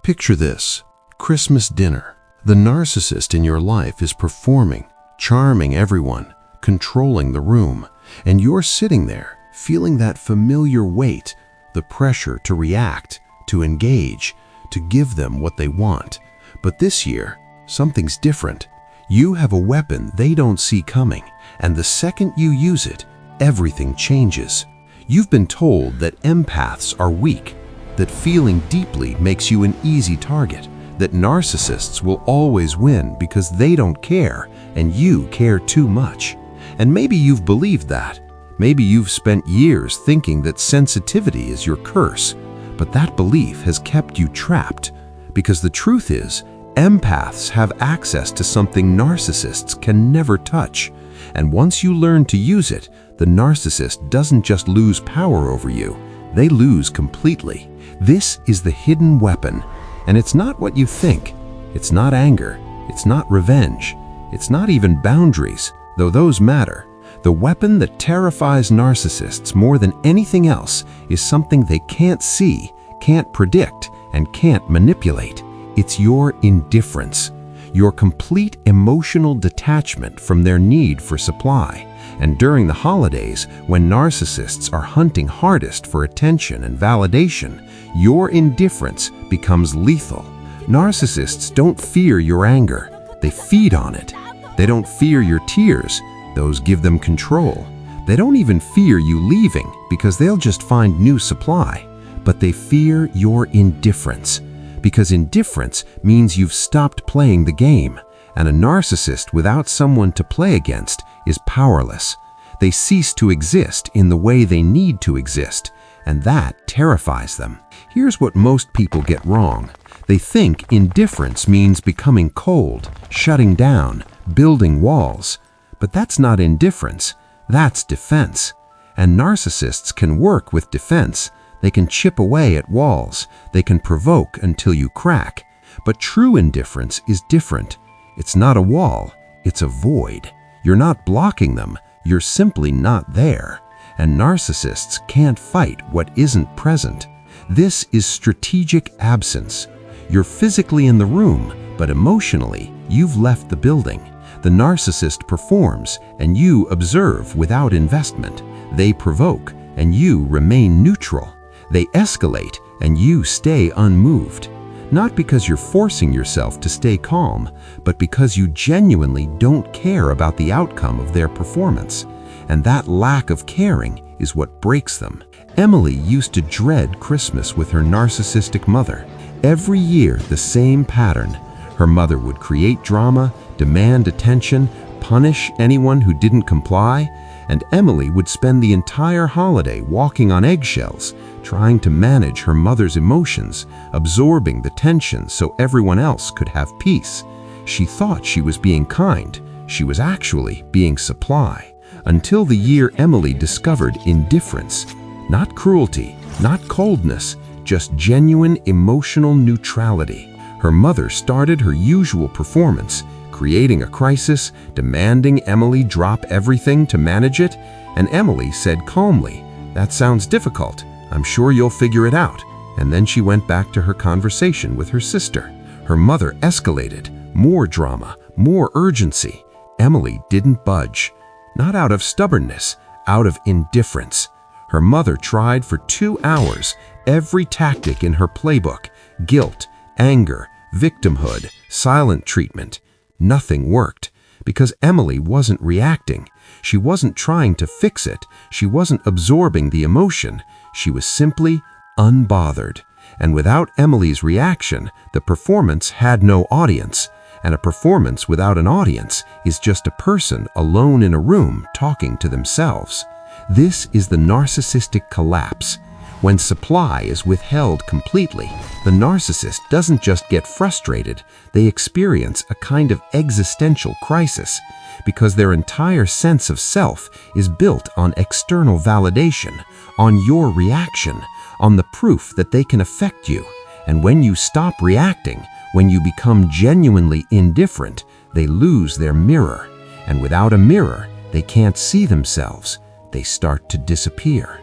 Picture this: Christmas dinner. The narcissist in your life is performing, charming everyone, controlling the room, and you're sitting there, feeling that familiar weight, the pressure to react, to engage, to give them what they want. But this year, something's different. You have a weapon they don't see coming, and the second you use it, everything changes. You've been told that empaths are weak, that feeling deeply makes you an easy target, that narcissists will always win because they don't care and you care too much. And maybe you've believed that. Maybe you've spent years thinking that sensitivity is your curse, but that belief has kept you trapped. Because the truth is, empaths have access to something narcissists can never touch. And once you learn to use it, the narcissist doesn't just lose power over you, they lose completely. This is the hidden weapon, and it's not what you think. It's not anger, it's not revenge, it's not even boundaries, though those matter. The weapon that terrifies narcissists more than anything else is something they can't see, can't predict, and can't manipulate. It's your indifference, your complete emotional detachment from their need for supply. And during the holidays, when narcissists are hunting hardest for attention and validation, your indifference becomes lethal. Narcissists don't fear your anger, they feed on it. They don't fear your tears, those give them control. They don't even fear you leaving because they'll just find new supply. But they fear your indifference, because indifference means you've stopped playing the game, and a narcissist without someone to play against is powerless. They cease to exist in the way they need to exist, and that terrifies them. Here's what most people get wrong. They think indifference means becoming cold, shutting down, building walls. But that's not indifference, that's defense. And narcissists can work with defense. They can chip away at walls. They can provoke until you crack. But true indifference is different. It's not a wall, it's a void. You're not blocking them, you're simply not there. And narcissists can't fight what isn't present. This is strategic absence. You're physically in the room, but emotionally, you've left the building. The narcissist performs, and you observe without investment. They provoke, and you remain neutral. They escalate, and you stay unmoved. Not because you're forcing yourself to stay calm, but because you genuinely don't care about the outcome of their performance. And that lack of caring is what breaks them. Emily used to dread Christmas with her narcissistic mother. Every year, the same pattern. Her mother would create drama, demand attention, punish anyone who didn't comply, and Emily would spend the entire holiday walking on eggshells, trying to manage her mother's emotions, absorbing the tension so everyone else could have peace. She thought she was being kind. She was actually being supply. Until the year Emily discovered indifference. Not cruelty, not coldness, just genuine emotional neutrality. Her mother started her usual performance, creating a crisis, demanding Emily drop everything to manage it, and Emily said calmly, "That sounds difficult. I'm sure you'll figure it out." And then she went back to her conversation with her sister. Her mother escalated. More drama, more urgency. Emily didn't budge. Not out of stubbornness, out of indifference. Her mother tried for 2 hours every tactic in her playbook: guilt, anger, victimhood, silent treatment. Nothing worked, because Emily wasn't reacting. She wasn't trying to fix it. She wasn't absorbing the emotion. She was simply unbothered. And without Emily's reaction, the performance had no audience. And a performance without an audience is just a person alone in a room talking to themselves. This is the narcissistic collapse. When supply is withheld completely, the narcissist doesn't just get frustrated, they experience a kind of existential crisis, because their entire sense of self is built on external validation, on your reaction, on the proof that they can affect you. And when you stop reacting, when you become genuinely indifferent, they lose their mirror. And without a mirror, they can't see themselves. They start to disappear.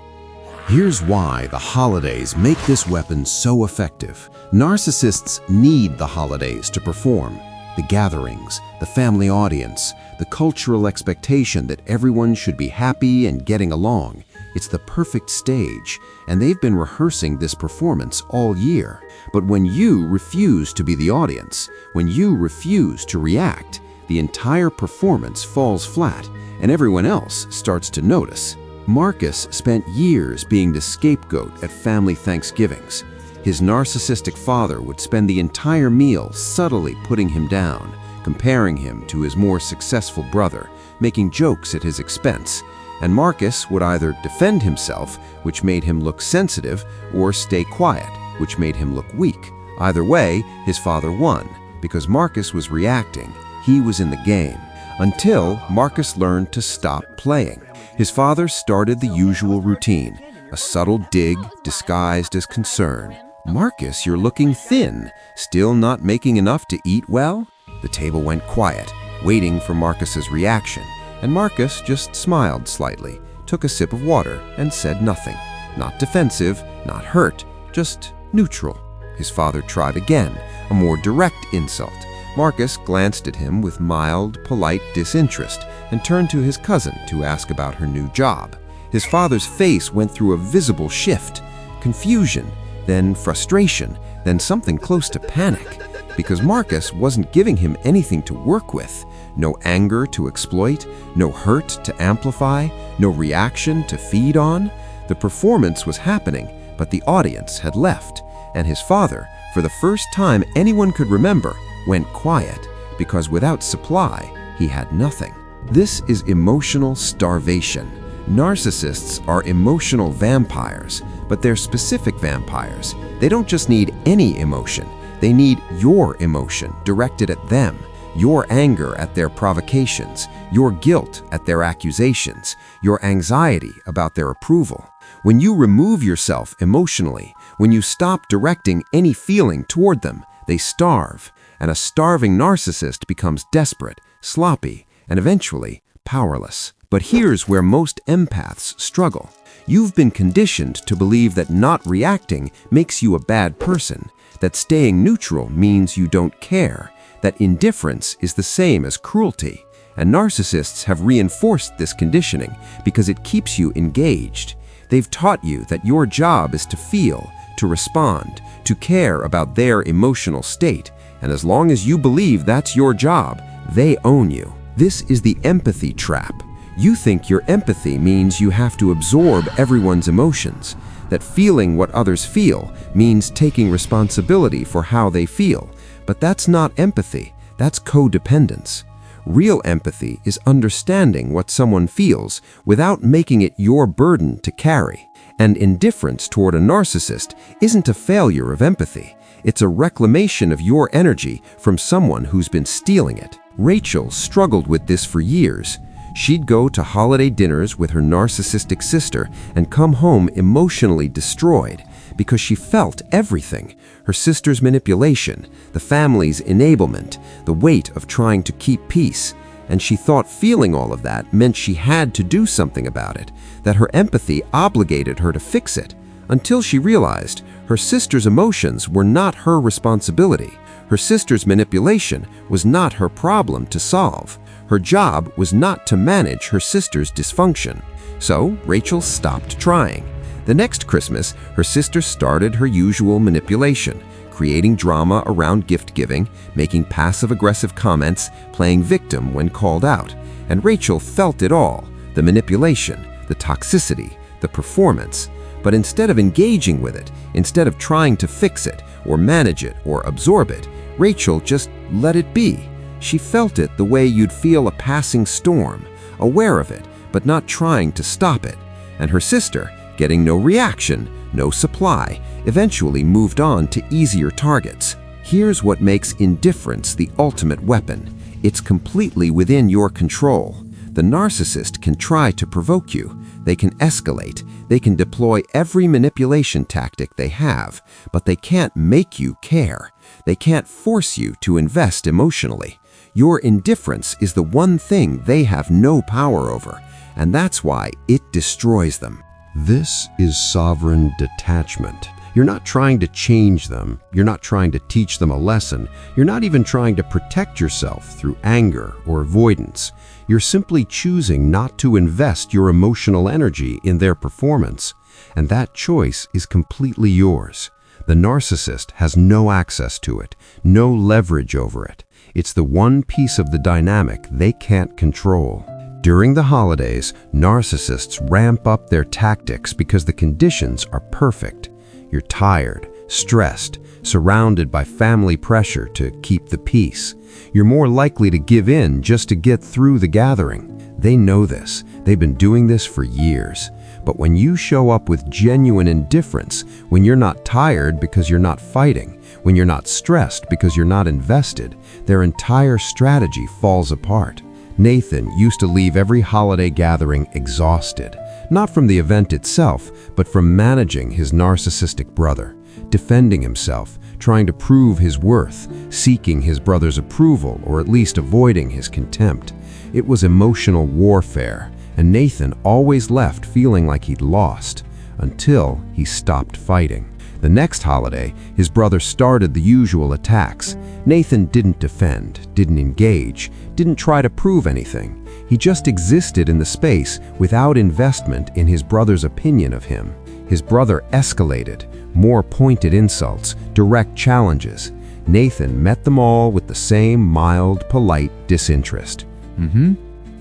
Here's why the holidays make this weapon so effective. Narcissists need the holidays to perform. The gatherings, the family audience, the cultural expectation that everyone should be happy and getting along. It's the perfect stage, and they've been rehearsing this performance all year. But when you refuse to be the audience, when you refuse to react, the entire performance falls flat, and everyone else starts to notice. Marcus spent years being the scapegoat at family Thanksgivings. His narcissistic father would spend the entire meal subtly putting him down, comparing him to his more successful brother, making jokes at his expense. And Marcus would either defend himself, which made him look sensitive, or stay quiet, which made him look weak. Either way, his father won, because Marcus was reacting. He was in the game, until Marcus learned to stop playing. His father started the usual routine, a subtle dig disguised as concern. "Marcus, you're looking thin. Still not making enough to eat well?" The table went quiet, waiting for Marcus's reaction, and Marcus just smiled slightly, took a sip of water, and said nothing. Not defensive, not hurt, just neutral. His father tried again, a more direct insult. Marcus glanced at him with mild, polite disinterest and turned to his cousin to ask about her new job. His father's face went through a visible shift, confusion, then frustration, then something close to panic, because Marcus wasn't giving him anything to work with. No anger to exploit, no hurt to amplify, no reaction to feed on. The performance was happening, but the audience had left, and his father, for the first time anyone could remember, went quiet, because without supply, he had nothing. This is emotional starvation. Narcissists are emotional vampires, but they're specific vampires. They don't just need any emotion. They need your emotion directed at them, your anger at their provocations, your guilt at their accusations, your anxiety about their approval. When you remove yourself emotionally, when you stop directing any feeling toward them, they starve, and a starving narcissist becomes desperate, sloppy, and eventually powerless. But here's where most empaths struggle. You've been conditioned to believe that not reacting makes you a bad person, that staying neutral means you don't care, that indifference is the same as cruelty. And narcissists have reinforced this conditioning because it keeps you engaged. They've taught you that your job is to feel, to respond, to care about their emotional state. And as long as you believe that's your job, they own you. This is the empathy trap. You think your empathy means you have to absorb everyone's emotions, that feeling what others feel means taking responsibility for how they feel. But that's not empathy, that's codependence. Real empathy is understanding what someone feels without making it your burden to carry. And indifference toward a narcissist isn't a failure of empathy. It's a reclamation of your energy from someone who's been stealing it. Rachel struggled with this for years. She'd go to holiday dinners with her narcissistic sister and come home emotionally destroyed because she felt everything: her sister's manipulation, the family's enablement, the weight of trying to keep peace. And she thought feeling all of that meant she had to do something about it, that her empathy obligated her to fix it, until she realized her sister's emotions were not her responsibility. Her sister's manipulation was not her problem to solve. Her job was not to manage her sister's dysfunction. So Rachel stopped trying. The next Christmas, her sister started her usual manipulation, creating drama around gift-giving, making passive-aggressive comments, playing victim when called out. And Rachel felt it all: the manipulation, the toxicity, the performance. But instead of engaging with it, instead of trying to fix it, or manage it, or absorb it, Rachel just let it be. She felt it the way you'd feel a passing storm, aware of it, but not trying to stop it. And her sister, getting no reaction, no supply, eventually moved on to easier targets. Here's what makes indifference the ultimate weapon. It's completely within your control. The narcissist can try to provoke you. They can escalate. They can deploy every manipulation tactic they have, but they can't make you care. They can't force you to invest emotionally. Your indifference is the one thing they have no power over, and that's why it destroys them. This is sovereign detachment. You're not trying to change them. You're not trying to teach them a lesson. You're not even trying to protect yourself through anger or avoidance. You're simply choosing not to invest your emotional energy in their performance. And that choice is completely yours. The narcissist has no access to it, no leverage over it. It's the one piece of the dynamic they can't control. During the holidays, narcissists ramp up their tactics because the conditions are perfect. You're tired, stressed, surrounded by family pressure to keep the peace. You're more likely to give in just to get through the gathering. They know this. They've been doing this for years. But when you show up with genuine indifference, when you're not tired because you're not fighting, when you're not stressed because you're not invested, their entire strategy falls apart. Nathan used to leave every holiday gathering exhausted, not from the event itself, but from managing his narcissistic brother, defending himself, trying to prove his worth, seeking his brother's approval, or at least avoiding his contempt. It was emotional warfare, and Nathan always left feeling like he'd lost, until he stopped fighting. The next holiday, his brother started the usual attacks. Nathan didn't defend, didn't engage, didn't try to prove anything. He just existed in the space without investment in his brother's opinion of him. His brother escalated, more pointed insults, direct challenges. Nathan met them all with the same mild, polite disinterest.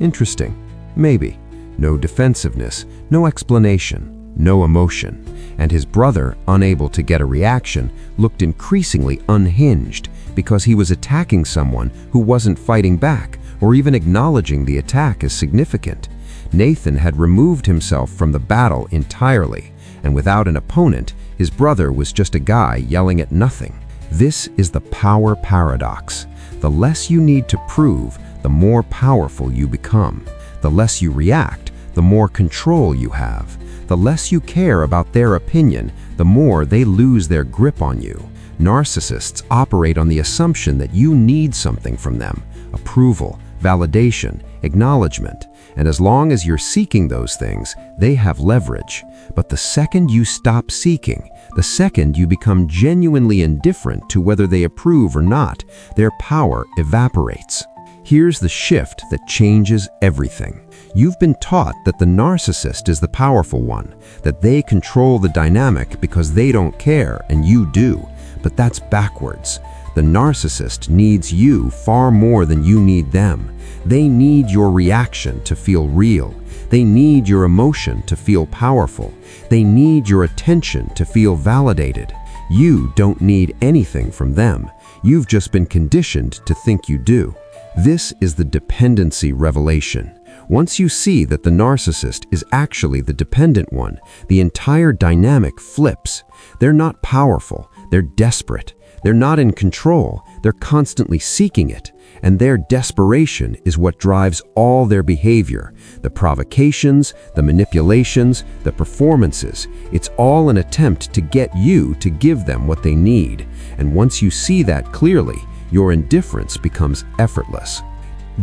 Interesting. Maybe. No defensiveness, no explanation, no emotion. And his brother, unable to get a reaction, looked increasingly unhinged because he was attacking someone who wasn't fighting back or even acknowledging the attack as significant. Nathan had removed himself from the battle entirely, and without an opponent, his brother was just a guy yelling at nothing. This is the power paradox. The less you need to prove, the more powerful you become. The less you react, the more control you have. The less you care about their opinion, the more they lose their grip on you. Narcissists operate on the assumption that you need something from them: approval, validation, acknowledgement. And as long as you're seeking those things, they have leverage. But the second you stop seeking, the second you become genuinely indifferent to whether they approve or not, their power evaporates. Here's the shift that changes everything. You've been taught that the narcissist is the powerful one, that they control the dynamic because they don't care and you do. But that's backwards. The narcissist needs you far more than you need them. They need your reaction to feel real. They need your emotion to feel powerful. They need your attention to feel validated. You don't need anything from them. You've just been conditioned to think you do. This is the dependency revelation. Once you see that the narcissist is actually the dependent one, the entire dynamic flips. They're not powerful, they're desperate. They're not in control, they're constantly seeking it. And their desperation is what drives all their behavior. The provocations, the manipulations, the performances. It's all an attempt to get you to give them what they need. And once you see that clearly, your indifference becomes effortless.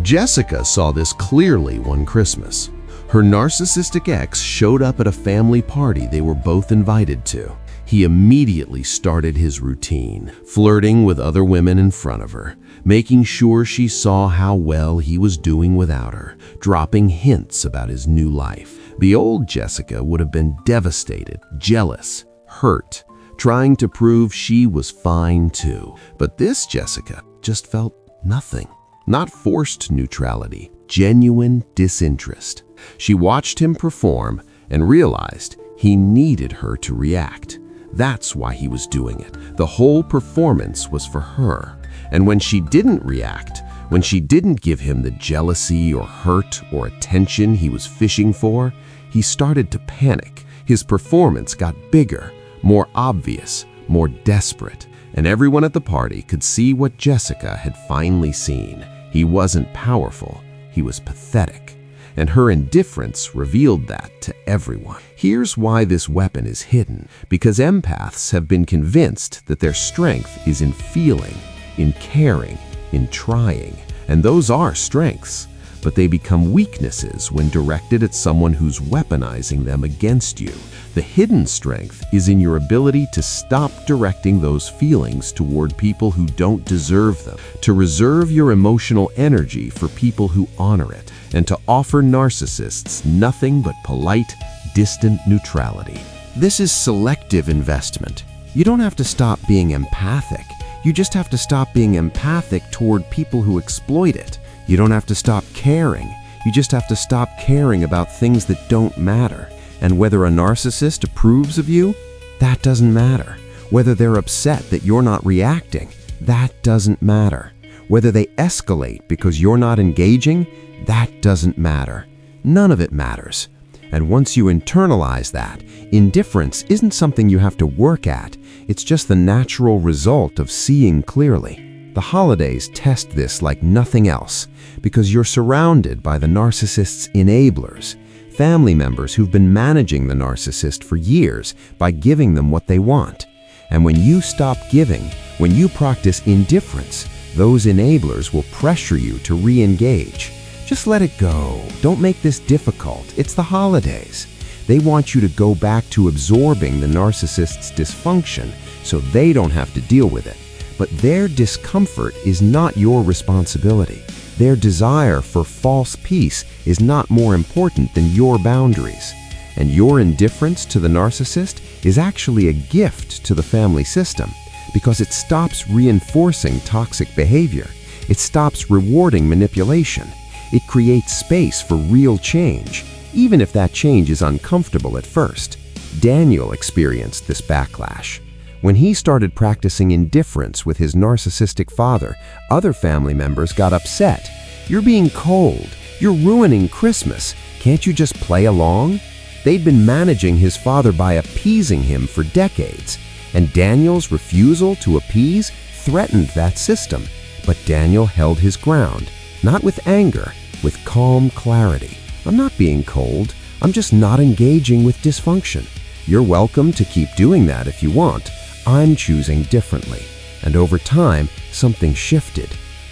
Jessica saw this clearly one Christmas. Her narcissistic ex showed up at a family party they were both invited to. He immediately started his routine, flirting with other women in front of her, making sure she saw how well he was doing without her, dropping hints about his new life. The old Jessica would have been devastated, jealous, hurt, trying to prove she was fine too. But this Jessica just felt nothing. Not forced neutrality, genuine disinterest. She watched him perform and realized he needed her to react. That's why he was doing it. The whole performance was for her. And when she didn't react, when she didn't give him the jealousy or hurt or attention he was fishing for, he started to panic. His performance got bigger, more obvious, more desperate. And everyone at the party could see what Jessica had finally seen. He wasn't powerful, he was pathetic. And her indifference revealed that to everyone. Here's why this weapon is hidden. Because empaths have been convinced that their strength is in feeling, in caring, in trying. And those are strengths. but they become weaknesses when directed at someone who's weaponizing them against you. The hidden strength is in your ability to stop directing those feelings toward people who don't deserve them, to reserve your emotional energy for people who honor it, and to offer narcissists nothing but polite, distant neutrality. This is selective investment. You don't have to stop being empathic. You just have to stop being empathic toward people who exploit it. You don't have to stop caring. You just have to stop caring about things that don't matter. And whether a narcissist approves of you, that doesn't matter. Whether they're upset that you're not reacting, that doesn't matter. Whether they escalate because you're not engaging, that doesn't matter. None of it matters. And once you internalize that, indifference isn't something you have to work at. It's just the natural result of seeing clearly. The holidays test this like nothing else, because you're surrounded by the narcissist's enablers, family members who've been managing the narcissist for years by giving them what they want. And when you stop giving, when you practice indifference, those enablers will pressure you to re-engage. Just let it go. Don't make this difficult. It's the holidays. They want you to go back to absorbing the narcissist's dysfunction so they don't have to deal with it. But their discomfort is not your responsibility. Their desire for false peace is not more important than your boundaries. And your indifference to the narcissist is actually a gift to the family system because it stops reinforcing toxic behavior. It stops rewarding manipulation. It creates space for real change, even if that change is uncomfortable at first. Daniel experienced this backlash. When he started practicing indifference with his narcissistic father, other family members got upset. "You're being cold. You're ruining Christmas. Can't you just play along?" They'd been managing his father by appeasing him for decades, and Daniel's refusal to appease threatened that system. But Daniel held his ground, not with anger, with calm clarity. "I'm not being cold. I'm just not engaging with dysfunction. You're welcome to keep doing that if you want. I'm choosing differently." And over time, something shifted.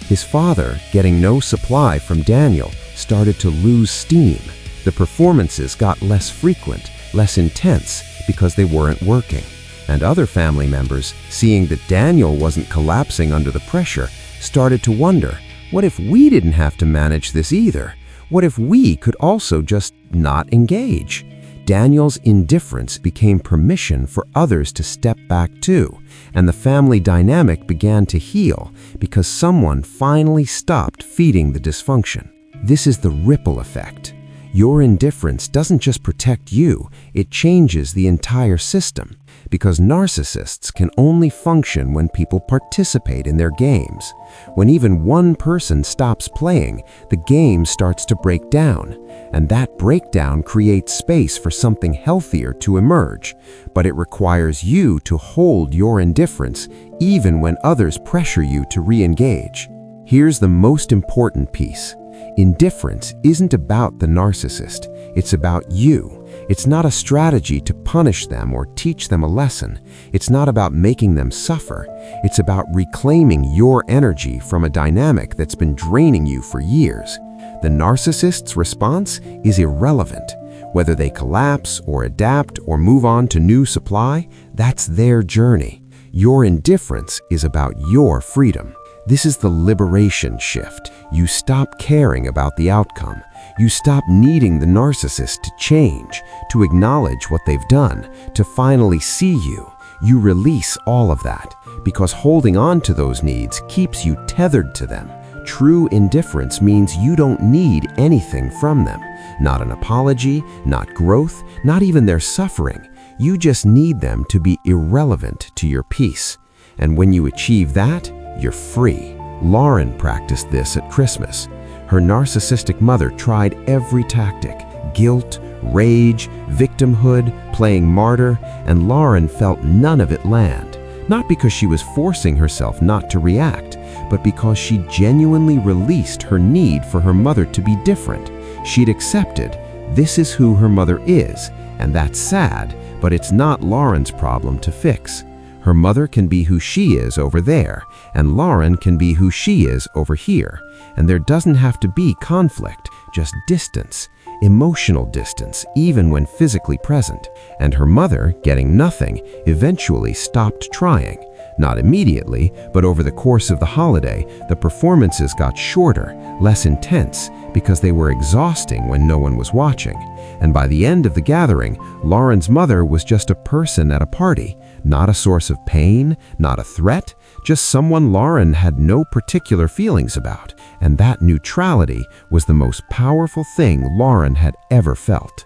His father, getting no supply from Daniel, started to lose steam. The performances got less frequent, less intense, because they weren't working. And other family members, seeing that Daniel wasn't collapsing under the pressure, started to wonder, what if we didn't have to manage this either? What if we could also just not engage? Daniel's indifference became permission for others to step back too, and the family dynamic began to heal because someone finally stopped feeding the dysfunction. This is the ripple effect. Your indifference doesn't just protect you, it changes the entire system, because narcissists can only function when people participate in their games. When even one person stops playing, the game starts to break down, and that breakdown creates space for something healthier to emerge. But it requires you to hold your indifference even when others pressure you to re-engage. Here's the most important piece. Indifference isn't about the narcissist, it's about you. It's not a strategy to punish them or teach them a lesson. It's not about making them suffer. It's about reclaiming your energy from a dynamic that's been draining you for years. The narcissist's response is irrelevant. Whether they collapse or adapt or move on to new supply, that's their journey. Your indifference is about your freedom. This is the liberation shift. You stop caring about the outcome. You stop needing the narcissist to change, to acknowledge what they've done, to finally see you. You release all of that, because holding on to those needs keeps you tethered to them. True indifference means you don't need anything from them. Not an apology, not growth, not even their suffering. You just need them to be irrelevant to your peace. And when you achieve that, you're free. Lauren practiced this at Christmas. Her narcissistic mother tried every tactic: guilt, rage, victimhood, playing martyr, and Lauren felt none of it land. Not because she was forcing herself not to react, but because she genuinely released her need for her mother to be different. She'd accepted this is who her mother is, and that's sad, but it's not Lauren's problem to fix. Her mother can be who she is over there, and Lauren can be who she is over here. And there doesn't have to be conflict, just distance, emotional distance, even when physically present. And her mother, getting nothing, eventually stopped trying. Not immediately, but over the course of the holiday, the performances got shorter, less intense, because they were exhausting when no one was watching. And by the end of the gathering, Lauren's mother was just a person at a party, not a source of pain, not a threat, just someone Lauren had no particular feelings about. And that neutrality was the most powerful thing Lauren had ever felt.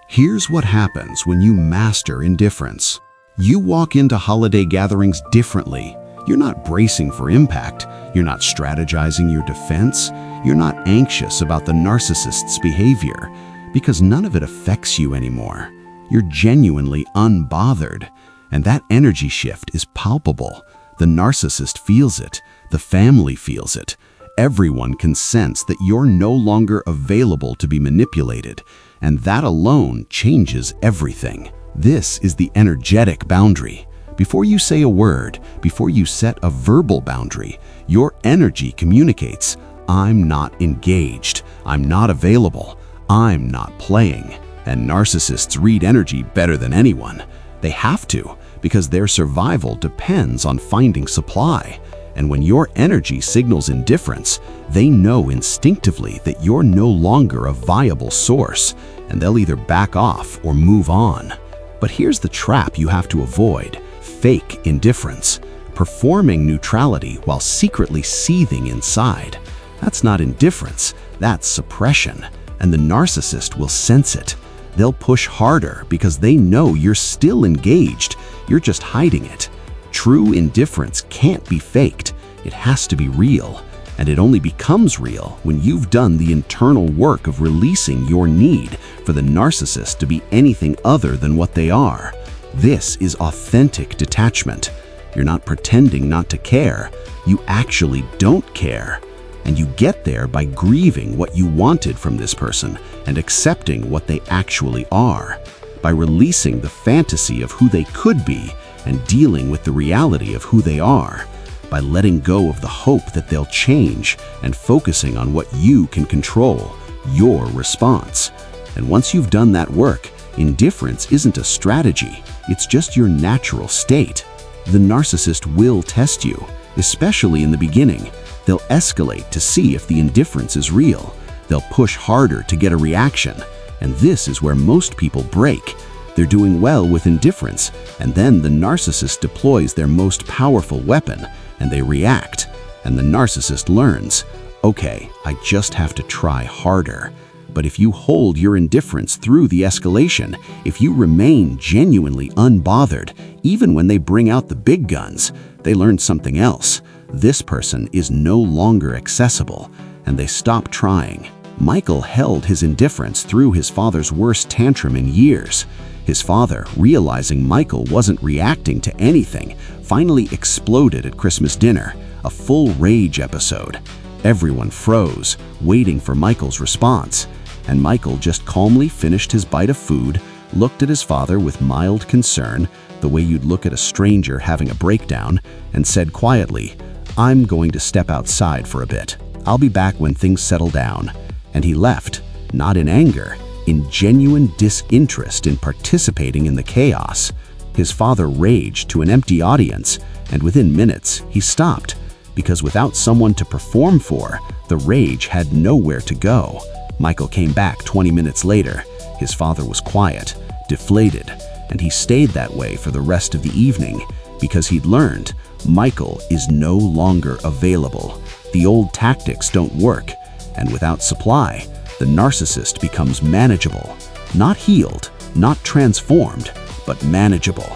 Here's what happens when you master indifference. You walk into holiday gatherings differently. You're not bracing for impact. You're not strategizing your defense. You're not anxious about the narcissist's behavior, because none of it affects you anymore. You're genuinely unbothered, and that energy shift is palpable. The narcissist feels it. The family feels it. Everyone can sense that you're no longer available to be manipulated, and that alone changes everything. This is the energetic boundary. Before you say a word, before you set a verbal boundary, your energy communicates, I'm not engaged, I'm not available, I'm not playing. And narcissists read energy better than anyone. They have to, because their survival depends on finding supply. And when your energy signals indifference, they know instinctively that you're no longer a viable source, and they'll either back off or move on. But here's the trap you have to avoid: fake indifference, performing neutrality while secretly seething inside. That's not indifference, that's suppression, and the narcissist will sense it. They'll push harder because they know you're still engaged, you're just hiding it. True indifference can't be faked, it has to be real, and it only becomes real when you've done the internal work of releasing your need for the narcissist to be anything other than what they are. This is authentic detachment. You're not pretending not to care, you actually don't care. And you get there by grieving what you wanted from this person and accepting what they actually are, by releasing the fantasy of who they could be and dealing with the reality of who they are, by letting go of the hope that they'll change and focusing on what you can control, your response. And once you've done that work, indifference isn't a strategy, it's just your natural state. The narcissist will test you, especially in the beginning. They'll escalate to see if the indifference is real. They'll push harder to get a reaction. And this is where most people break. They're doing well with indifference, and then the narcissist deploys their most powerful weapon, and they react. And the narcissist learns, okay, I just have to try harder. But if you hold your indifference through the escalation, if you remain genuinely unbothered, even when they bring out the big guns, they learn something else. This person is no longer accessible, and they stop trying. Michael held his indifference through his father's worst tantrum in years. His father, realizing Michael wasn't reacting to anything, finally exploded at Christmas dinner, a full rage episode. Everyone froze, waiting for Michael's response, and Michael just calmly finished his bite of food, looked at his father with mild concern, the way you'd look at a stranger having a breakdown, and said quietly, I'm going to step outside for a bit. I'll be back when things settle down. And he left, not in anger, in genuine disinterest in participating in the chaos. His father raged to an empty audience, and within minutes, he stopped, because without someone to perform for, the rage had nowhere to go. Michael came back 20 minutes later. His father was quiet, deflated, and he stayed that way for the rest of the evening, because he'd learned Michael is no longer available. The old tactics don't work, and without supply, the narcissist becomes manageable. Not healed, not transformed, but manageable.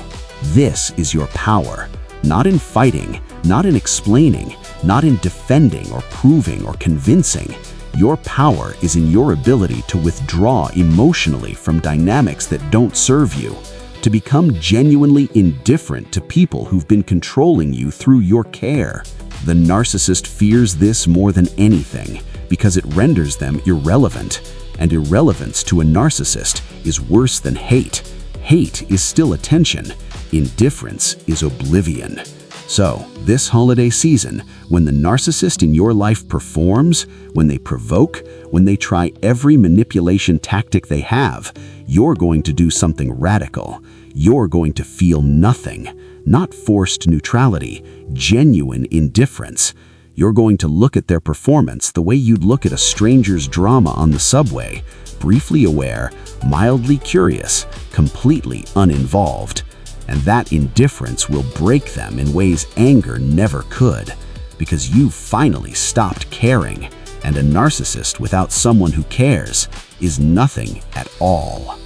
This is your power, not in fighting, not in explaining, not in defending or proving or convincing. Your power is in your ability to withdraw emotionally from dynamics that don't serve you, to become genuinely indifferent to people who've been controlling you through your care. The narcissist fears this more than anything because it renders them irrelevant, and irrelevance to a narcissist is worse than hate. Hate is still attention. Indifference is oblivion. So, this holiday season, when the narcissist in your life performs, when they provoke, when they try every manipulation tactic they have, you're going to do something radical. You're going to feel nothing, not forced neutrality, genuine indifference. You're going to look at their performance the way you'd look at a stranger's drama on the subway, briefly aware, mildly curious, completely uninvolved. And that indifference will break them in ways anger never could, because you've finally stopped caring, and a narcissist without someone who cares is nothing at all.